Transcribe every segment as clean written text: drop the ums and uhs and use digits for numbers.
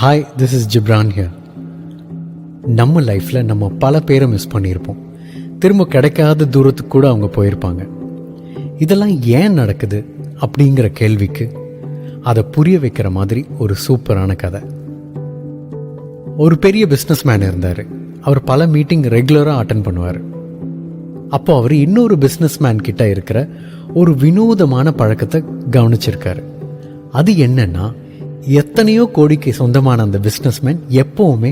Hi, this is Ghibran here. நம்ம லைஃப்பில் நம்ம பல பேரை மிஸ் பண்ணியிருப்போம். திரும்ப கிடைக்காத தூரத்துக்கு கூட அவங்க போயிருப்பாங்க. இதெல்லாம் ஏன் நடக்குது அப்படிங்கிற கேள்விக்கு அதை புரிய வைக்கிற மாதிரி ஒரு சூப்பரான கதை. ஒரு பெரிய பிஸ்னஸ் மேன் இருந்தார். அவர் பல மீட்டிங் ரெகுலராக அட்டன் பண்ணுவார். அப்போ அவர் இன்னொரு பிஸ்னஸ் மேன் கிட்ட இருக்கிற ஒரு வினோதமான பழக்கத்தை கவனிச்சிருக்காரு. அது என்னன்னா, எத்தனையோ கோடிக்கு சொந்தமான அந்த பிஸ்னஸ்மேன் எப்போவுமே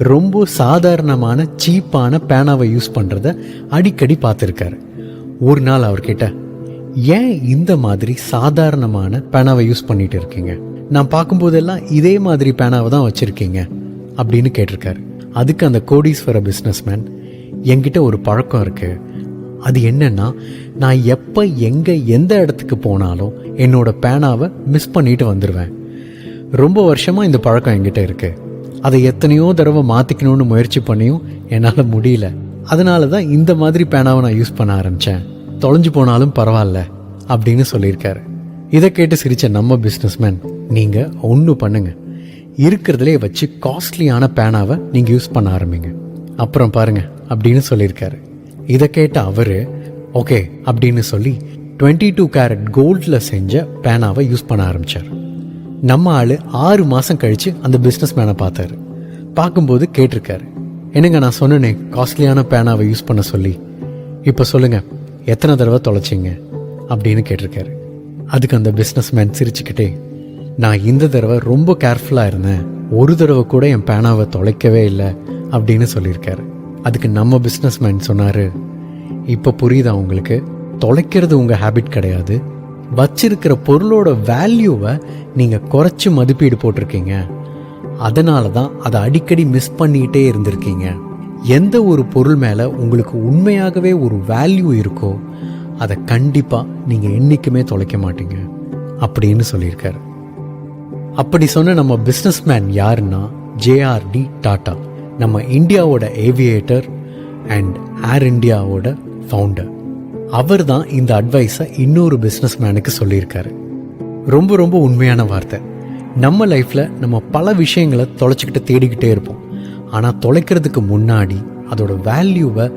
ரொம்ப சாதாரணமான சீப்பான பேனாவை யூஸ் பண்ணுறத அடிக்கடி பார்த்துருக்காரு. ஒரு நாள் அவர்கிட்ட, ஏன் இந்த மாதிரி சாதாரணமான பேனாவை யூஸ் பண்ணிட்டு இருக்கீங்க? நான் பார்க்கும்போதெல்லாம் இதே மாதிரி பேனாவை தான் வச்சுருக்கீங்க அப்படின்னு கேட்டிருக்காரு. அதுக்கு அந்த கோடீஸ்வர பிஸ்னஸ்மேன், என்கிட்ட ஒரு பழக்கம் இருக்குது. அது என்னன்னா, நான் எப்போ எங்கே எந்த இடத்துக்கு போனாலும் என்னோட பேனாவை மிஸ் பண்ணிட்டு வந்துடுவேன். ரொம்ப வருஷமாக இந்த பழக்கம் என்கிட்ட இருக்குது. அதை எத்தனையோ தடவை மாற்றிக்கணும்னு முயற்சி பண்ணியும் என்னால் முடியல. அதனால தான் இந்த மாதிரி பேனாவை நான் யூஸ் பண்ண ஆரம்பித்தேன். தொலைஞ்சு போனாலும் பரவாயில்ல அப்படின்னு சொல்லியிருக்காரு. இதை கேட்டு சிரித்த நம்ம பிஸ்னஸ்மேன், நீங்கள் ஒன்று பண்ணுங்கள், இருக்கிறதுலே வச்சு காஸ்ட்லியான பேனாவை நீங்கள் யூஸ் பண்ண ஆரம்பிங்க, அப்புறம் பாருங்கள் அப்படின்னு சொல்லியிருக்காரு. இதை கேட்ட அவர் ஓகே அப்படின்னு சொல்லி 22 கேரட் கோல்டில் செஞ்ச பேனாவை யூஸ் பண்ண ஆரம்பித்தார். நம்ம ஆள் 6 மாதம் கழித்து அந்த பிஸ்னஸ் மேனை பார்த்தாரு. பார்க்கும்போது கேட்டிருக்காரு, என்னங்க நான் சொன்னேனே காஸ்ட்லியான பேனாவை யூஸ் பண்ண சொல்லி, இப்போ சொல்லுங்கள் எத்தனை தடவை தொலைச்சிங்க அப்படின்னு கேட்டிருக்காரு. அதுக்கு அந்த பிஸ்னஸ் மேன் சிரிச்சுக்கிட்டே, நான் இந்த தடவை ரொம்ப கேர்ஃபுல்லாக இருந்தேன், ஒரு தடவை கூட என் பேனாவை தொலைக்கவே இல்லை அப்படின்னு சொல்லியிருக்காரு. அதுக்கு நம்ம பிஸ்னஸ் மேன் சொன்னார், இப்போ புரியுதா உங்களுக்கு? தொலைக்கிறது உங்கள் ஹேபிட் கிடையாது, வச்சிருக்கிற பொருளோட வேல்யூவை நீங்கள் குறைச்சி மதிப்பீடு போட்டிருக்கீங்க. அதனால தான் அதை அடிக்கடி மிஸ் பண்ணிகிட்டே இருந்திருக்கீங்க. எந்த ஒரு பொருள் மேலே உங்களுக்கு உண்மையாகவே ஒரு வேல்யூ இருக்கோ அதை கண்டிப்பாக நீங்கள் என்றைக்குமே தொலைக்க மாட்டீங்க அப்படின்னு சொல்லியிருக்காரு. அப்படி சொன்ன நம்ம பிஸ்னஸ் மேன் யாருன்னா ஜேஆர்டி டாட்டா, நம்ம இந்தியாவோட ஏவியேட்டர் அண்ட் ஏர் இந்தியாவோட ஃபவுண்டர். அவர் தான் இந்த அட்வைஸை இன்னொரு பிஸ்னஸ் மேனுக்கு சொல்லியிருக்காரு. ரொம்ப ரொம்ப உண்மையான வார்த்தை. நம்ம லைஃப்பில் நம்ம பல விஷயங்களை தொலைச்சிக்கிட்டு தேடிக்கிட்டே இருப்போம். ஆனால் தொலைக்கிறதுக்கு முன்னாடி அதோட வேல்யூவை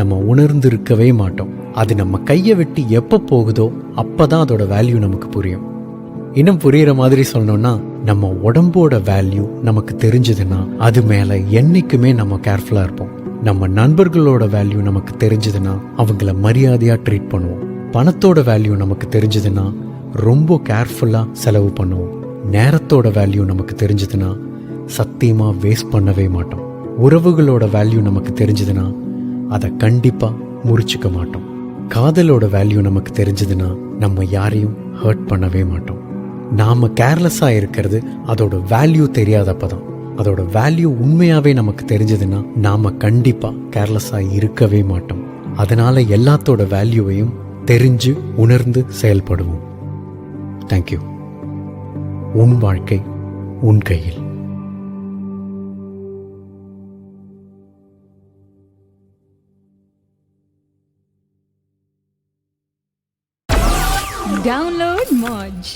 நம்ம உணர்ந்திருக்கவே மாட்டோம். அது நம்ம கையை விட்டு எப்போ போகுதோ அப்போ தான் அதோட வேல்யூ நமக்கு புரியும். இன்னும் புரிகிற மாதிரி சொல்லணும்னா, நம்ம உடம்போட வேல்யூ நமக்கு தெரிஞ்சதுன்னா அது மேலே என்றைக்குமே நம்ம கேர்ஃபுல்லாக இருப்போம். நம்ம நண்பர்களோட வேல்யூ நமக்கு தெரிஞ்சதுன்னா அவங்கள மரியாதையாக ட்ரீட் பண்ணுவோம். பணத்தோட வேல்யூ நமக்கு தெரிஞ்சதுன்னா ரொம்ப கேர்ஃபுல்லாக செலவு பண்ணுவோம். நேரத்தோட வேல்யூ நமக்கு தெரிஞ்சதுன்னா சத்தியமாக வேஸ்ட் பண்ணவே மாட்டோம். உறவுகளோட வேல்யூ நமக்கு தெரிஞ்சதுன்னா அதை கண்டிப்பாக முறிச்சுக்க மாட்டோம். காதலோட வேல்யூ நமக்கு தெரிஞ்சதுன்னா நம்ம யாரையும் ஹர்ட் பண்ணவே மாட்டோம். நாம் கேர்லெஸ்ஸாக இருக்கிறது அதோட வேல்யூ தெரியாதப்ப தான். அதோட வேல்யூ உண்மையாகவே நமக்கு தெரிஞ்சதுன்னா நாம் கண்டிப்பாக கேர்லெஸ்ஸாக இருக்கவே மாட்டோம். அதனால் எல்லாத்தோட வேல்யூவையும் தெரிஞ்சு உணர்ந்து செயல்படுவோம். தேங்க்யூ. உன் வாழ்க்கை உன் கையில். Download Moj.